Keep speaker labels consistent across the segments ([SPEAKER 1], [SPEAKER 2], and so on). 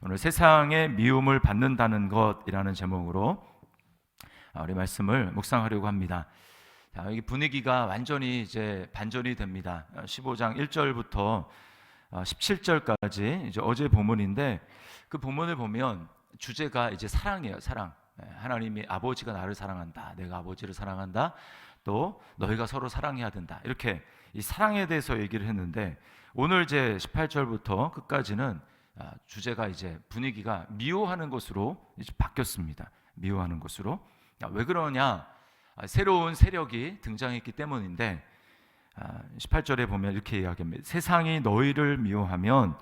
[SPEAKER 1] 오늘 세상의 미움을 받는다는 것이라는 제목으로 우리 말씀을 묵상하려고 합니다. 자, 여기 분위기가 완전히 이제 반전이 됩니다. 15장 1절부터 17절까지 이제 어제 본문인데, 그 본문을 보면 주제가 이제 사랑이에요. 사랑. 하나님이 아버지가 나를 사랑한다, 내가 아버지를 사랑한다, 또 너희가 서로 사랑해야 된다, 이렇게 이 사랑에 대해서 얘기를 했는데, 오늘 이제 18절부터 끝까지는 주제가 이제 분위기가 미워하는 것으로 이제 바뀌었습니다. 미워하는 것으로. 왜 그러냐? 새로운 세력이 등장했기 때문인데, 18절에 보면 이렇게 이야기합니다. 세상이 너희를 미워하면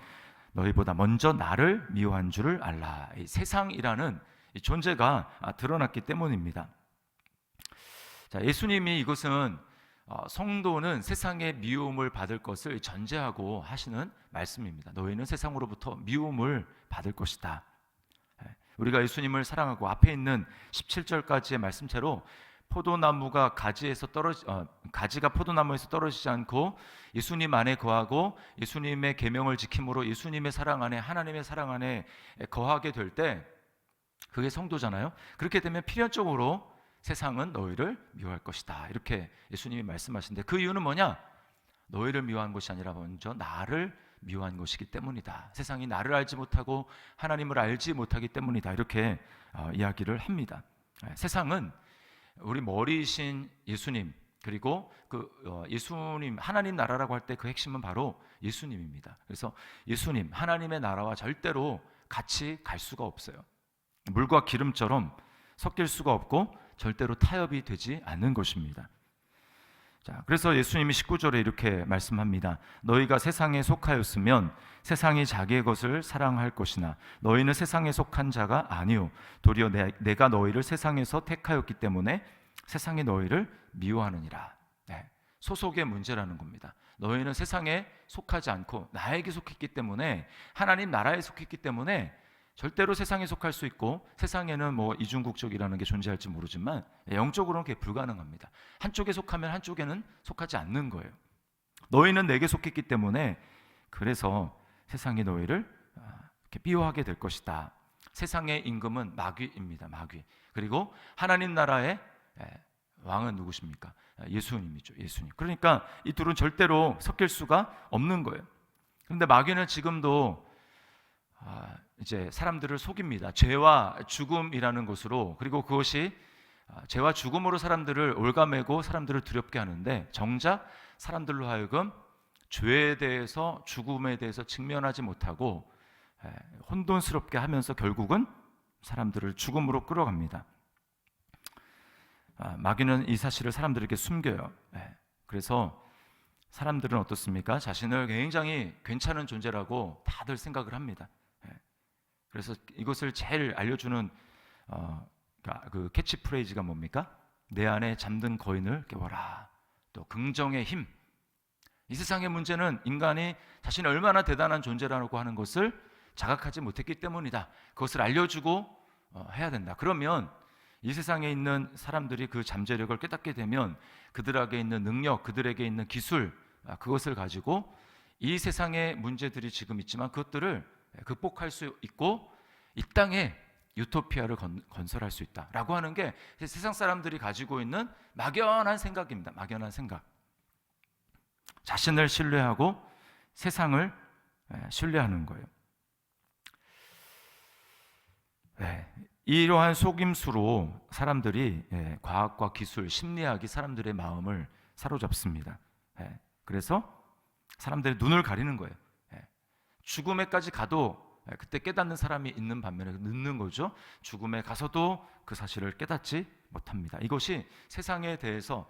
[SPEAKER 1] 너희보다 먼저 나를 미워한 줄을 알라. 이 세상이라는 이 존재가 드러났기 때문입니다. 자, 예수님이 이것은 성도는 세상의 미움을 받을 것을 전제하고 하시는 말씀입니다. 너희는 세상으로부터 미움을 받을 것이다. 우리가 예수님을 사랑하고 앞에 있는 17절까지의 말씀대로 포도나무가 가지가 포도나무에서 떨어지지 않고 예수님 안에 거하고 예수님의 계명을 지킴으로 예수님의 사랑 안에, 하나님의 사랑 안에 거하게 될 때, 그게 성도잖아요. 그렇게 되면 필연적으로 세상은 너희를 미워할 것이다, 이렇게 예수님이 말씀하시는데, 그 이유는 뭐냐? 너희를 미워한 것이 아니라 먼저 나를 미워한 것이기 때문이다. 세상이 나를 알지 못하고 하나님을 알지 못하기 때문이다, 이렇게 이야기를 합니다. 세상은 우리 머리이신 예수님, 그리고 예수님, 하나님 나라라고 할 때 그 핵심은 바로 예수님입니다. 그래서 예수님, 하나님의 나라와 절대로 같이 갈 수가 없어요. 물과 기름처럼 섞일 수가 없고 절대로 타협이 되지 않는 것입니다. 자, 그래서 예수님이 19절에 이렇게 말씀합니다. 너희가 세상에 속하였으면 세상이 자기의 것을 사랑할 것이나 너희는 세상에 속한 자가 아니요 도리어 내가 너희를 세상에서 택하였기 때문에 세상이 너희를 미워하느니라. 소속의 문제라는 겁니다. 너희는 세상에 속하지 않고 나에게 속했기 때문에, 하나님 나라에 속했기 때문에 절대로 세상에 속할 수 있고, 세상에는 뭐 이중국적이라는 게 존재할지 모르지만 영적으로는 그게 불가능합니다. 한쪽에 속하면 한쪽에는 속하지 않는 거예요. 너희는 내게 속했기 때문에 그래서 세상이 너희를 이렇게 미워하게 될 것이다. 세상의 임금은 마귀입니다. 마귀. 그리고 하나님 나라의 왕은 누구십니까? 예수님이죠. 예수님. 그러니까 이 둘은 절대로 섞일 수가 없는 거예요. 그런데 마귀는 지금도 이제 사람들을 속입니다. 죄와 죽음이라는 것으로, 그리고 그것이 죄와 죽음으로 사람들을 올가매고 사람들을 두렵게 하는데, 정작 사람들로 하여금 죄에 대해서, 죽음에 대해서 직면하지 못하고 혼돈스럽게 하면서 결국은 사람들을 죽음으로 끌어갑니다. 마귀는 이 사실을 사람들에게 숨겨요. 그래서 사람들은 어떻습니까? 자신을 굉장히 괜찮은 존재라고 다들 생각을 합니다. 그래서 이것을 제일 알려주는 그 캐치프레이즈가 뭡니까? 내 안에 잠든 거인을 깨워라. 또 긍정의 힘. 이 세상의 문제는 인간이 자신이 얼마나 대단한 존재라고 하는 것을 자각하지 못했기 때문이다. 그것을 알려주고 해야 된다. 그러면 이 세상에 있는 사람들이 그 잠재력을 깨닫게 되면 그들에게 있는 능력, 그들에게 있는 기술, 그것을 가지고 이 세상의 문제들이 지금 있지만 그것들을 극복할 수 있고 이 땅에 유토피아를 건설할 수 있다라고 하는 게 세상 사람들이 가지고 있는 막연한 생각입니다. 막연한 생각. 자신을 신뢰하고 세상을 신뢰하는 거예요. 이러한 속임수로 사람들이 과학과 기술, 심리학이 사람들의 마음을 사로잡습니다. 그래서 사람들의 눈을 가리는 거예요. 죽음에까지 가도 그때 깨닫는 사람이 있는 반면에 늦는 거죠. 죽음에 가서도 그 사실을 깨닫지 못합니다. 이것이 세상에 대해서,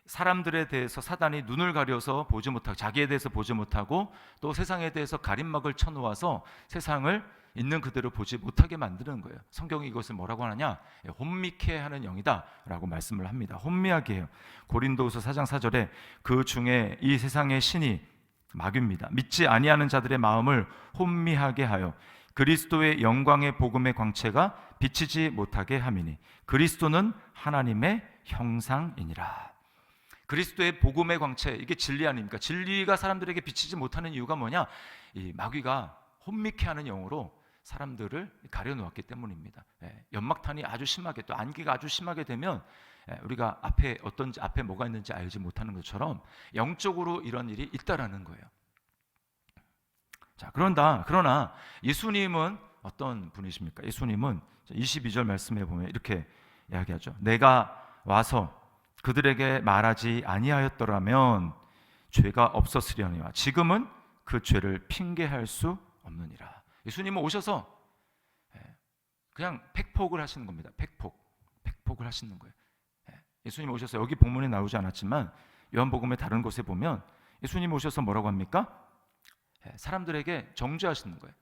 [SPEAKER 1] 사람들에 대해서 사단이 눈을 가려서 보지 못하고, 자기에 대해서 보지 못하고, 또 세상에 대해서 가림막을 쳐놓아서 세상을 있는 그대로 보지 못하게 만드는 거예요. 성경이 이것을 뭐라고 하느냐? 혼미케 하는 영이다 라고 말씀을 합니다. 혼미하게 해요. 고린도후서 4장 4절에 그 중에 이 세상의 신이 마귀입니다. 믿지 아니하는 자들의 마음을 혼미하게 하여 그리스도의 영광의 복음의 광채가 비치지 못하게 함이니 그리스도는 하나님의 형상이니라. 그리스도의 복음의 광채, 이게 진리 아닙니까? 진리가 사람들에게 비치지 못하는 이유가 뭐냐? 이 마귀가 혼미케 하는 영으로 사람들을 가려놓았기 때문입니다. 연막탄이 아주 심하게, 또 안개가 아주 심하게 되면 우리가 앞에 뭐가 있는지 알지 못하는 것처럼 영적으로 이런 일이 있다라는 거예요. 자, 그러나 예수님은 어떤 분이십니까? 예수님은 22절 말씀에 보면 이렇게 이야기하죠. 내가 와서 그들에게 말하지 아니하였더라면 죄가 없었으려니와 지금은 그 죄를 핑계할 수 없느니라. 예수님은 오셔서 그냥 팩폭을 하시는 겁니다. 팩폭을 하시는 거예요. 예수님 오셔서, 여기 본문에 나오지 않았지만 요한복음의 다른 곳에 보면 예수님 오셔서 뭐라고 합니까? 사람들에게 정죄하시는 거예요.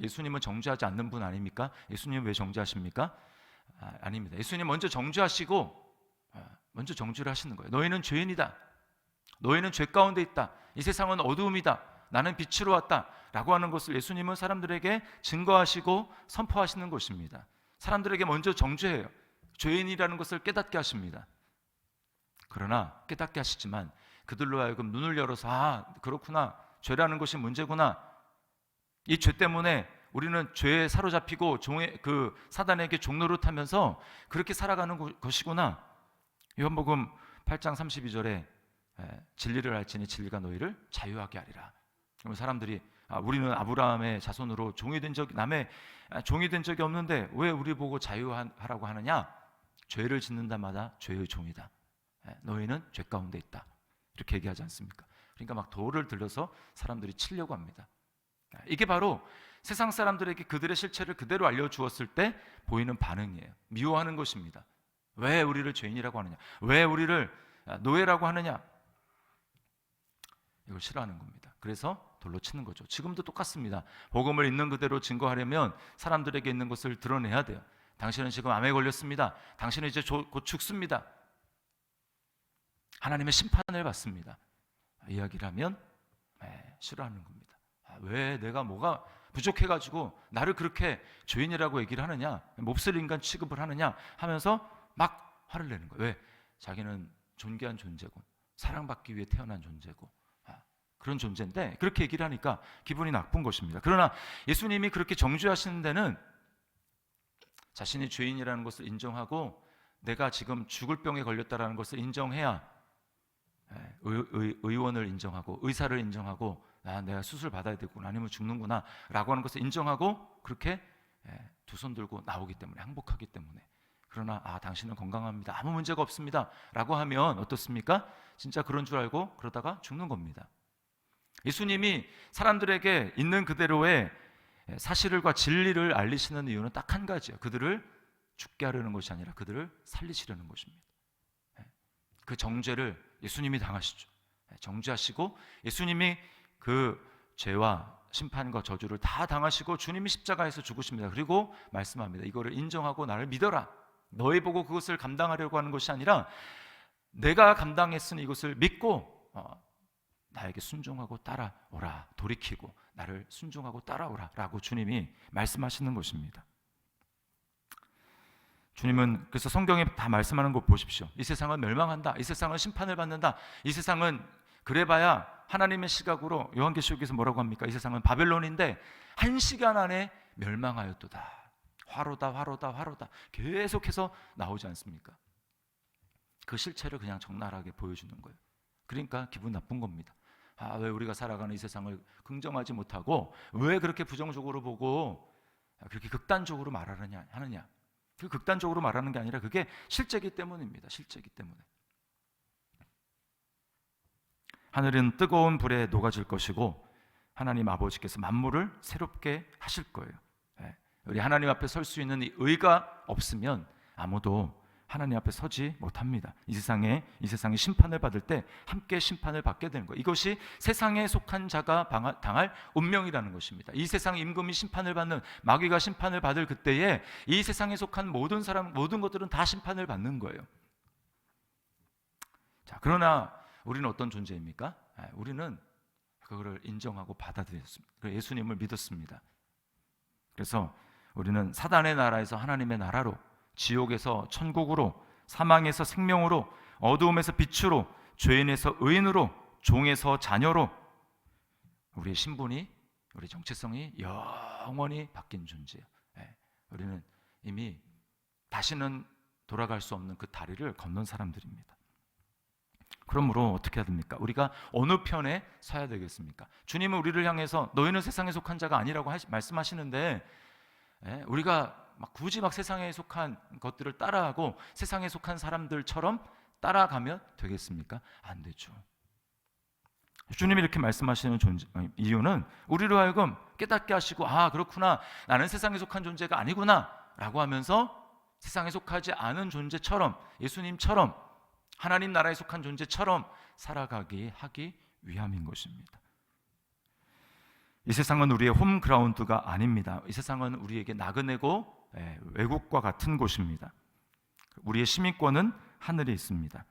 [SPEAKER 1] 예수님은 정죄하지 않는 분 아닙니까? 예수님은 왜 정죄하십니까? 아닙니다. 예수님 먼저 정죄하시고 먼저 정죄를 하시는 거예요. 너희는 죄인이다. 너희는 죄 가운데 있다. 이 세상은 어두움이다. 나는 빛으로 왔다. 라고 하는 것을 예수님은 사람들에게 증거하시고 선포하시는 것입니다. 사람들에게 먼저 정죄해요. 죄인이라는 것을 깨닫게 하십니다. 그러나 깨닫게 하시지만 그들로 하여금 눈을 열어서 그렇구나. 죄라는 것이 문제구나. 이 죄 때문에 우리는 죄에 사로잡히고 사단에게 종노릇하면서 그렇게 살아가는 것이구나. 요한복음 8장 32절에 진리를 알지니 진리가 너희를 자유하게 하리라. 그러면 사람들이 우리는 아브라함의 자손으로 남의 종이 된 적이 없는데 왜 우리 보고 자유하라고 하느냐? 죄를 짓는 자마다 죄의 종이다. 너희는 죄 가운데 있다. 이렇게 얘기하지 않습니까? 그러니까 막 돌을 들려서 사람들이 치려고 합니다. 이게 바로 세상 사람들에게 그들의 실체를 그대로 알려주었을 때 보이는 반응이에요. 미워하는 것입니다. 왜 우리를 죄인이라고 하느냐? 왜 우리를 노예라고 하느냐? 이걸 싫어하는 겁니다. 그래서 돌로 치는 거죠. 지금도 똑같습니다. 복음을 있는 그대로 증거하려면 사람들에게 있는 것을 드러내야 돼요. 당신은 지금 암에 걸렸습니다. 당신은 이제 곧 죽습니다. 하나님의 심판을 받습니다. 이야기를 하면 싫어하는 겁니다. 왜 내가 뭐가 부족해가지고 나를 그렇게 죄인이라고 얘기를 하느냐, 몹쓸 인간 취급을 하느냐 하면서 막 화를 내는 거예요. 왜? 자기는 존귀한 존재고 사랑받기 위해 태어난 존재고 그런 존재인데 그렇게 얘기를 하니까 기분이 나쁜 것입니다. 그러나 예수님이 그렇게 정죄하시는 데는 자신이 죄인이라는 것을 인정하고 내가 지금 죽을 병에 걸렸다는 것을 인정해야 의원을 인정하고 의사를 인정하고 내가 수술 받아야 되구나 아니면 죽는구나 라고 하는 것을 인정하고 그렇게 두 손 들고 나오기 때문에, 항복하기 때문에. 그러나 당신은 건강합니다, 아무 문제가 없습니다 라고 하면 어떻습니까? 진짜 그런 줄 알고 그러다가 죽는 겁니다. 예수님이 사람들에게 있는 그대로의 사실과 진리를 알리시는 이유는 딱 한 가지예요. 그들을 죽게 하려는 것이 아니라 그들을 살리시려는 것입니다. 그 정죄를 예수님이 당하시죠. 정죄하시고 예수님이 그 죄와 심판과 저주를 다 당하시고 주님이 십자가에서 죽으십니다. 그리고 말씀합니다. 이거를 인정하고 나를 믿어라. 너희 보고 그것을 감당하려고 하는 것이 아니라 내가 감당했으니 이것을 믿고 나에게 순종하고 따라오라. 돌이키고 나를 순종하고 따라오라 라고 주님이 말씀하시는 것입니다. 주님은 그래서 성경에 다 말씀하는 거 보십시오. 이 세상은 멸망한다. 이 세상은 심판을 받는다. 이 세상은 그래봐야 하나님의 시각으로 요한계시록에서 뭐라고 합니까? 이 세상은 바벨론인데 1시간 안에 멸망하였도다. 화로다 계속해서 나오지 않습니까? 그 실체를 그냥 적나라하게 보여주는 거예요. 그러니까 기분 나쁜 겁니다. 왜 우리가 살아가는 이 세상을 긍정하지 못하고 왜 그렇게 부정적으로 보고 그렇게 극단적으로 하느냐. 그 극단적으로 말하는 게 아니라 그게 실제이기 때문입니다. 실제이기 때문에. 하늘은 뜨거운 불에 녹아질 것이고 하나님 아버지께서 만물을 새롭게 하실 거예요. 우리 하나님 앞에 설 수 있는 이 의가 없으면 아무도 하나님 앞에 서지 못합니다. 이 세상이 심판을 받을 때 함께 심판을 받게 되는 거예요. 이것이 세상에 속한 자가 당할 운명이라는 것입니다. 이 세상 임금이 심판을 받는, 마귀가 심판을 받을 그때에 이 세상에 속한 모든 것들은 다 심판을 받는 거예요. 자, 그러나 우리는 어떤 존재입니까? 우리는 그거를 인정하고 받아들였습니다. 예수님을 믿었습니다. 그래서 우리는 사단의 나라에서 하나님의 나라로, 지옥에서 천국으로, 사망에서 생명으로, 어두움에서 빛으로, 죄인에서 의인으로, 종에서 자녀로 우리의 신분이, 우리 정체성이 영원히 바뀐 존재예요. 우리는 이미 다시는 돌아갈 수 없는 그 다리를 건넌 사람들입니다. 그러므로 어떻게 해야 됩니까? 우리가 어느 편에 서야 되겠습니까? 주님은 우리를 향해서 너희는 세상에 속한 자가 아니라고 말씀하시는데 우리가 굳이 세상에 속한 것들을 따라하고 세상에 속한 사람들처럼 따라가면 되겠습니까? 안 되죠. 주님이 이렇게 말씀하시는 이유는 우리로 하여금 깨닫게 하시고, 아 그렇구나, 나는 세상에 속한 존재가 아니구나 라고 하면서 세상에 속하지 않은 존재처럼, 예수님처럼, 하나님 나라에 속한 존재처럼 살아가게 하기 위함인 것입니다. 이 세상은 우리의 홈그라운드가 아닙니다. 이 세상은 우리에게 나그네고 외국과 같은 곳입니다. 우리의 시민권은 하늘에 있습니다.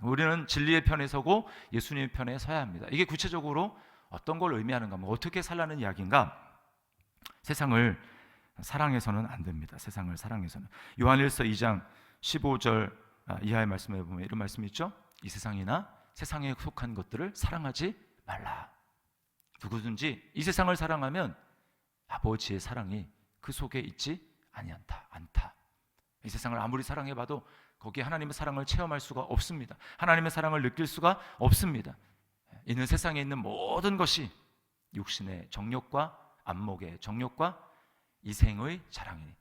[SPEAKER 1] 우리는 진리의 편에 서고 예수님의 편에 서야 합니다. 이게 구체적으로 어떤 걸 의미하는가, 어떻게 살라는 이야기인가? 세상을 사랑해서는 안 됩니다. 세상을 사랑해서는. 요한일서 2장 15절 이하의 말씀에 보면 이런 말씀이 있죠. 이 세상이나 세상에 속한 것들을 사랑하지 말라. 누구든지 이 세상을 사랑하면 아버지의 사랑이 그 속에 있지 않다. 이 세상을 아무리 사랑해봐도 거기에 하나님의 사랑을 체험할 수가 없습니다. 하나님의 사랑을 느낄 수가 없습니다. 이는 세상에 있는 모든 것이 육신의 정욕과 안목의 정욕과 이생의 자랑이니,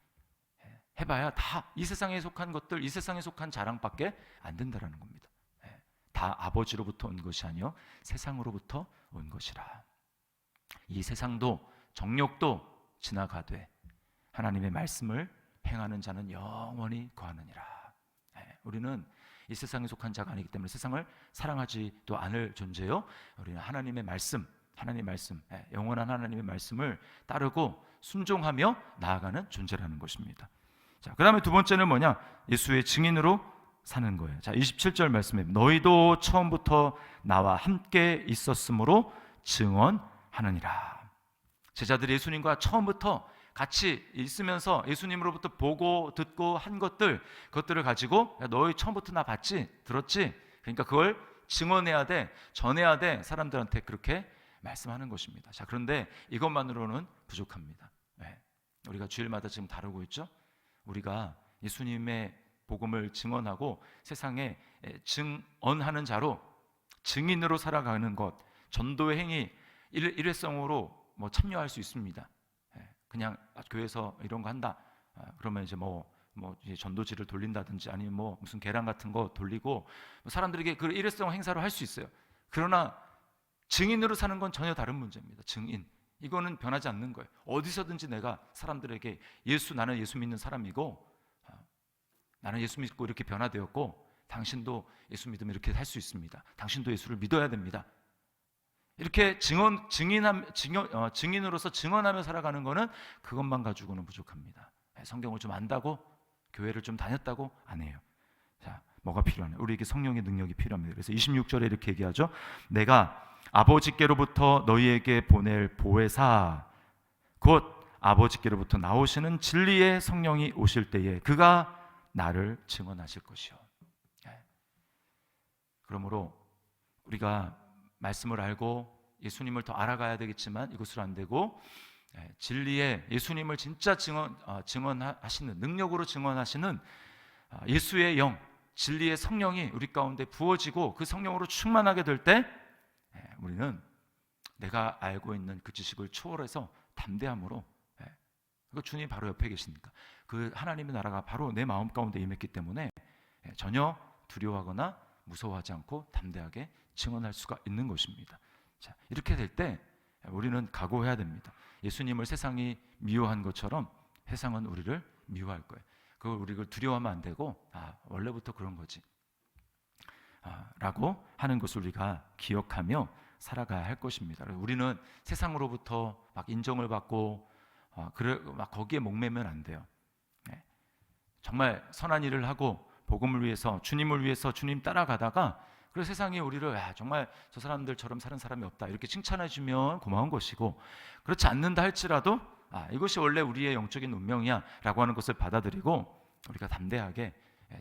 [SPEAKER 1] 해봐야 다 이 세상에 속한 것들, 이 세상에 속한 자랑밖에 안 된다라는 겁니다. 다 아버지로부터 온 것이 아니요 세상으로부터 온 것이라. 이 세상도 정욕도 지나가되 하나님의 말씀을 행하는 자는 영원히 거하느니라. 우리는 이 세상에 속한 자가 아니기 때문에 세상을 사랑하지도 않을 존재요. 우리는 하나님의 말씀, 영원한 하나님의 말씀을 따르고 순종하며 나아가는 존재라는 것입니다. 자, 그 다음에 두 번째는 뭐냐? 예수의 증인으로 사는 거예요. 자, 27절 말씀에 너희도 처음부터 나와 함께 있었으므로 증언하느니라. 제자들이 예수님과 처음부터 같이 있으면서 예수님으로부터 보고 듣고 한 그것들을 가지고, 너희 처음부터 나 봤지? 들었지? 그러니까 그걸 증언해야 돼, 전해야 돼, 사람들한테 그렇게 말씀하는 것입니다. 자, 그런데 이것만으로는 부족합니다. 우리가 주일마다 지금 다루고 있죠? 우리가 예수님의 복음을 증언하고 세상에 증언하는 자로, 증인으로 살아가는 것, 전도의 행위, 일회성으로 참여할 수 있습니다. 그냥 교회에서 이런 거 한다, 그러면 이제 이제 전도지를 돌린다든지 아니면 무슨 계란 같은 거 돌리고 사람들에게 그 일회성 행사를 할 수 있어요. 그러나 증인으로 사는 건 전혀 다른 문제입니다. 증인, 이거는 변하지 않는 거예요. 어디서든지 내가 사람들에게 나는 예수 믿는 사람이고, 나는 예수 믿고 이렇게 변화되었고, 당신도 예수 믿으면 이렇게 할 수 있습니다. 당신도 예수를 믿어야 됩니다. 이렇게 증인으로서 증언하며 살아가는 것은 그것만 가지고는 부족합니다. 성경을 좀 안다고, 교회를 좀 다녔다고 안 해요. 자, 뭐가 필요하냐? 우리에게 성령의 능력이 필요합니다. 그래서 26절에 이렇게 얘기하죠. 내가 아버지께로부터 너희에게 보낼 보혜사, 곧 아버지께로부터 나오시는 진리의 성령이 오실 때에 그가 나를 증언하실 것이요. 그러므로 우리가 말씀을 알고 예수님을 더 알아가야 되겠지만 이것으로 안 되고, 진리의 예수님을 진짜 증언하시는, 능력으로 증언하시는 예수의 영, 진리의 성령이 우리 가운데 부어지고 그 성령으로 충만하게 될 때 우리는 내가 알고 있는 그 지식을 초월해서 담대함으로, 그 주님이 바로 옆에 계시니까 그 하나님의 나라가 바로 내 마음 가운데 임했기 때문에 전혀 두려워하거나 무서워하지 않고 담대하게 증언할 수가 있는 것입니다. 자, 이렇게 될 때 우리는 각오해야 됩니다. 예수님을 세상이 미워한 것처럼 세상은 우리를 미워할 거예요. 우리를 두려워하면 안 되고, 원래부터 그런 거지 라고 하는 것을 우리가 기억하며 살아가야 할 것입니다. 우리는 세상으로부터 인정을 받고 거기에 목매면 안 돼요. 정말 선한 일을 하고 복음을 위해서, 주님을 위해서 주님 따라가다가, 그래서 세상이 우리를 정말 저 사람들처럼 사는 사람이 없다 이렇게 칭찬해 주면 고마운 것이고, 그렇지 않는다 할지라도 이것이 원래 우리의 영적인 운명이야 라고 하는 것을 받아들이고 우리가 담대하게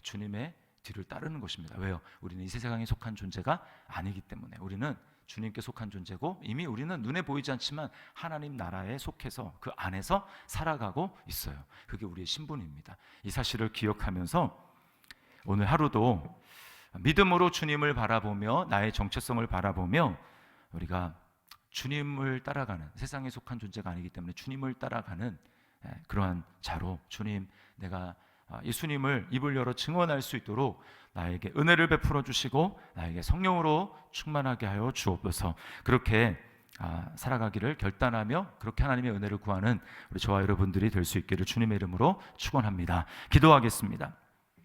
[SPEAKER 1] 주님의 뒤를 따르는 것입니다. 왜요? 우리는 이 세상에 속한 존재가 아니기 때문에. 우리는 주님께 속한 존재고 이미 우리는 눈에 보이지 않지만 하나님 나라에 속해서 그 안에서 살아가고 있어요. 그게 우리의 신분입니다. 이 사실을 기억하면서 오늘 하루도 믿음으로 주님을 바라보며 나의 정체성을 바라보며 우리가 주님을 따라가는, 세상에 속한 존재가 아니기 때문에 주님을 따라가는 그러한 자로, 주님, 내가 예수님을 입을 열어 증언할 수 있도록 나에게 은혜를 베풀어 주시고 나에게 성령으로 충만하게 하여 주옵소서. 그렇게 살아가기를 결단하며 그렇게 하나님의 은혜를 구하는 우리 저와 여러분들이 될 수 있기를 주님의 이름으로 축원합니다. 기도하겠습니다.